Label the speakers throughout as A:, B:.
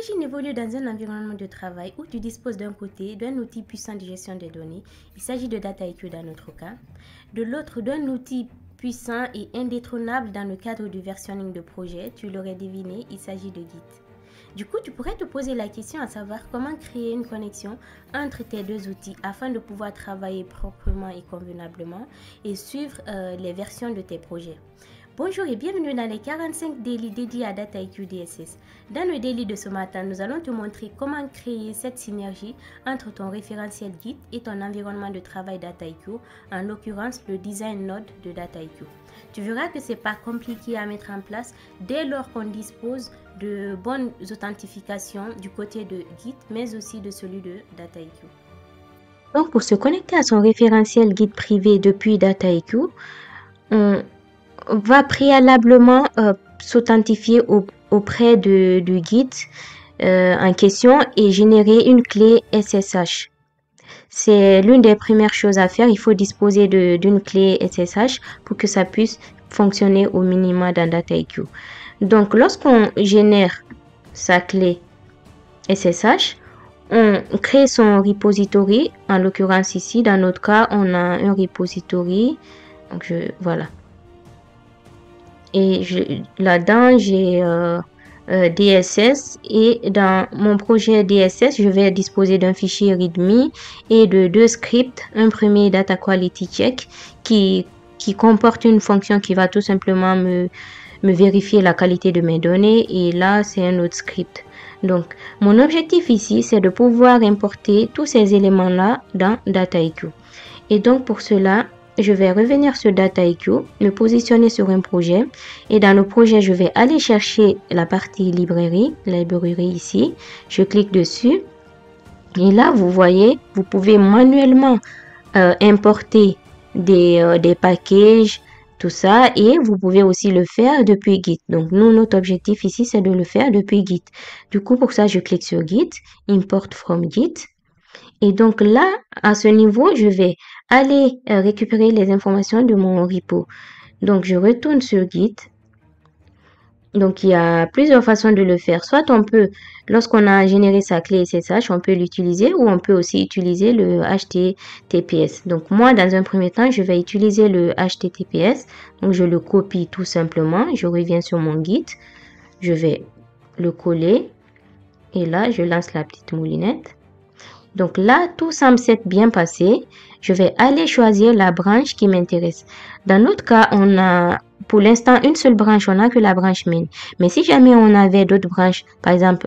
A: Imagine évoluer dans un environnement de travail où tu disposes d'un côté d'un outil puissant de gestion des données, il s'agit de DataIQ dans notre cas, de l'autre d'un outil puissant et indétrônable dans le cadre du versionning de projet, tu l'aurais deviné, il s'agit de Git. Du coup, tu pourrais te poser la question à savoir comment créer une connexion entre tes deux outils afin de pouvoir travailler proprement et convenablement et suivre les versions de tes projets. Bonjour et bienvenue dans les 45 daily dédiés à DataIQ DSS. Dans le daily de ce matin, nous allons te montrer comment créer cette synergie entre ton référentiel Git et ton environnement de travail DataIQ, en l'occurrence le design node de DataIQ. Tu verras que ce n'est pas compliqué à mettre en place dès lors qu'on dispose de bonnes authentifications du côté de Git, mais aussi de celui de DataIQ. Donc, pour se connecter à son référentiel Git privé depuis DataIQ, on va préalablement s'authentifier auprès du Git en question et générer une clé SSH. C'est l'une des premières choses à faire. Il faut disposer d'une clé SSH pour que ça puisse fonctionner au minimum dans DataIQ. Donc, lorsqu'on génère sa clé SSH, on crée son repository. En l'occurrence ici, dans notre cas, on a un repository. Donc, voilà. Et là-dedans, j'ai DSS et dans mon projet DSS, je vais disposer d'un fichier README et de deux scripts. Un premier Data Quality Check qui comporte une fonction qui va tout simplement me vérifier la qualité de mes données et là, c'est un autre script. Donc, mon objectif ici, c'est de pouvoir importer tous ces éléments-là dans DataIQ. Et donc, pour cela, je vais revenir sur DataIQ, me positionner sur un projet et dans le projet, je vais aller chercher la partie librairie ici. Je clique dessus et là, vous voyez, vous pouvez manuellement importer des packages, tout ça et vous pouvez aussi le faire depuis Git. Donc, nous, notre objectif ici, c'est de le faire depuis Git. Du coup, pour ça, je clique sur Git, Import from Git. Et donc là, à ce niveau, je vais aller récupérer les informations de mon repo. Donc, je retourne sur Git. Donc, il y a plusieurs façons de le faire. Soit on peut, lorsqu'on a généré sa clé SSH, on peut l'utiliser ou on peut aussi utiliser le HTTPS. Donc, moi, dans un premier temps, je vais utiliser le HTTPS. Donc, je le copie tout simplement. Je reviens sur mon Git. Je vais le coller. Et là, je lance la petite moulinette. Donc là, tout semble s'être bien passé. Je vais aller choisir la branche qui m'intéresse. Dans notre cas, on a pour l'instant une seule branche, on n'a que la branche main. Mais si jamais on avait d'autres branches, par exemple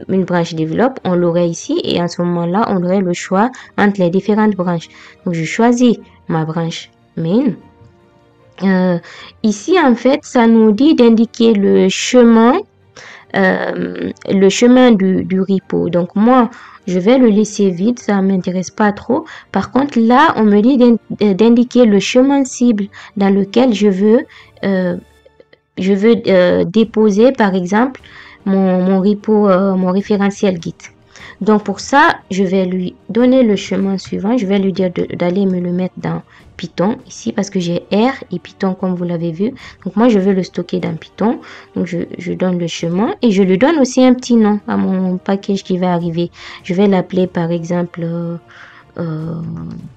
A: une branche develop, on l'aurait ici et en ce moment-là, on aurait le choix entre les différentes branches. Donc je choisis ma branche main. Ici, en fait, ça nous dit d'indiquer le chemin du repo. Donc moi, je vais le laisser vide, ça m'intéresse pas trop. Par contre, là, on me dit d'indiquer le chemin cible dans lequel je veux déposer, par exemple, mon repo, mon référentiel Git. Donc pour ça, je vais lui donner le chemin suivant. Je vais lui dire d'aller me le mettre dans Python ici parce que j'ai R et Python comme vous l'avez vu. Donc moi, je veux le stocker dans Python. Donc je donne le chemin et je lui donne aussi un petit nom à mon package qui va arriver. Je vais l'appeler par exemple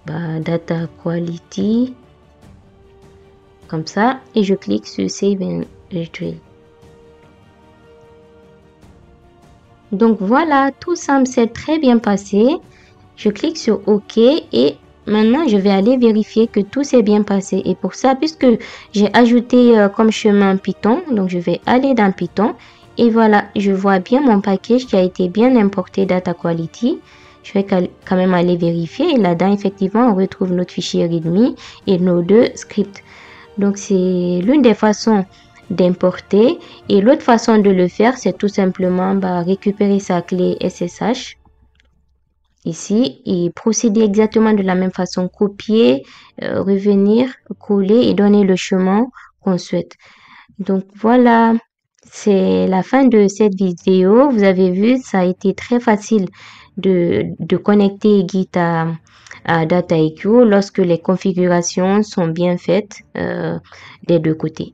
A: Data Quality. Comme ça. Et je clique sur Save and Retrieve. Donc voilà, tout semble s'être très bien passé. Je clique sur OK et maintenant je vais aller vérifier que tout s'est bien passé. Et pour ça, puisque j'ai ajouté comme chemin Python, donc je vais aller dans Python. Et voilà, je vois bien mon package qui a été bien importé Data Quality. Je vais quand même aller vérifier. Et là-dedans, effectivement, on retrouve notre fichier README et nos deux scripts. Donc c'est l'une des façons d'importer et l'autre façon de le faire c'est tout simplement récupérer sa clé SSH ici et procéder exactement de la même façon, copier, revenir, coller et donner le chemin qu'on souhaite. Donc voilà, c'est la fin de cette vidéo. Vous avez vu, ça a été très facile de connecter Git à DataIQ lorsque les configurations sont bien faites des deux côtés.